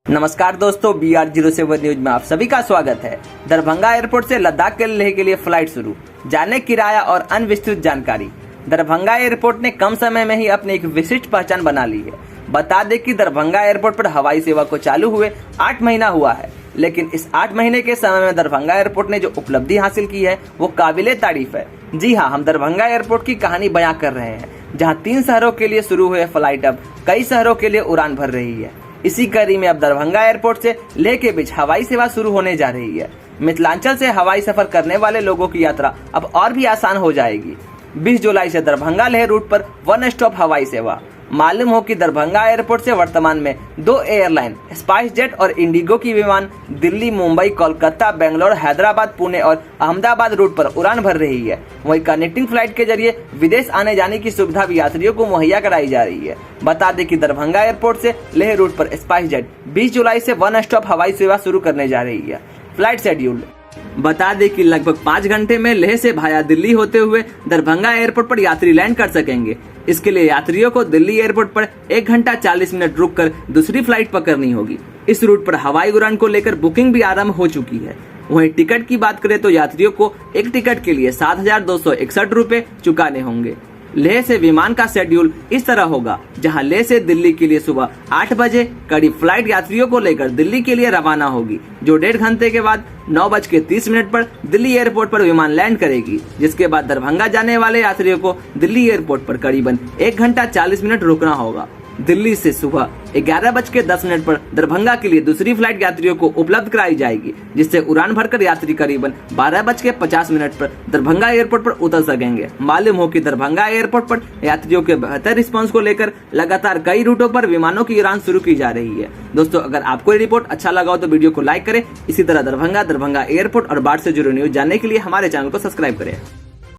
नमस्कार दोस्तों, BR07 news में आप सभी का स्वागत है। दरभंगा एयरपोर्ट से लद्दाख के लेह के लिए फ्लाइट शुरू, जाने किराया और अन्य विस्तृत जानकारी। दरभंगा एयरपोर्ट ने कम समय में ही अपनी एक विशिष्ट पहचान बना ली है। बता दें कि दरभंगा एयरपोर्ट पर हवाई सेवा को चालू हुए 8 महीना हुआ है, लेकिन इस 8 महीने के समय में दरभंगा एयरपोर्ट ने जो उपलब्धि हासिल की है वो काबिले तारीफ है। जी हाँ, हम दरभंगा एयरपोर्ट की कहानी बयां कर रहे हैं, जहां 3 शहरों के लिए शुरू हुए फ्लाइट अब कई शहरों के लिए उड़ान भर रही है। इसी कड़ी में अब दरभंगा एयरपोर्ट से लेह के बीच हवाई सेवा शुरू होने जा रही है। मिथिलांचल से हवाई सफर करने वाले लोगों की यात्रा अब और भी आसान हो जाएगी। 20 जुलाई से दरभंगा लेह रूट पर 1 स्टॉप हवाई सेवा। मालूम हो कि दरभंगा एयरपोर्ट से वर्तमान में 2 एयरलाइन स्पाइस जेट और इंडिगो की विमान दिल्ली, मुंबई, कोलकाता, बेंगलोर, हैदराबाद, पुणे और अहमदाबाद रूट पर उड़ान भर रही है। वहीं कनेक्टिंग फ्लाइट के जरिए विदेश आने जाने की सुविधा भी यात्रियों को मुहैया कराई जा रही है। बता दें कि दरभंगा एयरपोर्ट से लेह रूट पर स्पाइस जेट 20 जुलाई से 1 स्टॉप हवाई सेवा शुरू करने जा रही है। फ्लाइट शेड्यूल बता दें कि लगभग 5 घंटे में लेह से भाया दिल्ली होते हुए दरभंगा एयरपोर्ट पर यात्री लैंड कर सकेंगे। इसके लिए यात्रियों को दिल्ली एयरपोर्ट पर 1 घंटा 40 मिनट रुककर दूसरी फ्लाइट पकड़नी होगी। इस रूट पर हवाई उड़ान को लेकर बुकिंग भी आरंभ हो चुकी है। वहीं टिकट की बात करें तो यात्रियों को एक टिकट के लिए 7,261 रुपए चुकाने होंगे। लेह से विमान का शेड्यूल इस तरह होगा, जहां लेह से दिल्ली के लिए सुबह 8 बजे कड़ी फ्लाइट यात्रियों को लेकर दिल्ली के लिए रवाना होगी, जो 1.5 घंटे के बाद 9:30 पर दिल्ली एयरपोर्ट पर विमान लैंड करेगी। जिसके बाद दरभंगा जाने वाले यात्रियों को दिल्ली एयरपोर्ट पर करीबन 1 घंटा 40 मिनट रुकना होगा। दिल्ली से सुबह 11:10 पर दरभंगा के लिए दूसरी फ्लाइट यात्रियों को उपलब्ध कराई जाएगी, जिससे उड़ान भरकर यात्री करीबन 12:50 पर दरभंगा एयरपोर्ट पर उतर सकेंगे। मालूम हो कि दरभंगा एयरपोर्ट पर यात्रियों के बेहतर रिस्पांस को लेकर लगातार कई रूटों पर विमानों की उड़ान शुरू की जा रही है। दोस्तों, अगर आपको ये रिपोर्ट अच्छा लगा हो तो वीडियो को लाइक करें। इसी तरह दरभंगा एयरपोर्ट और बाढ़ से जुड़े न्यूज जानने के लिए हमारे चैनल को सब्सक्राइब करें।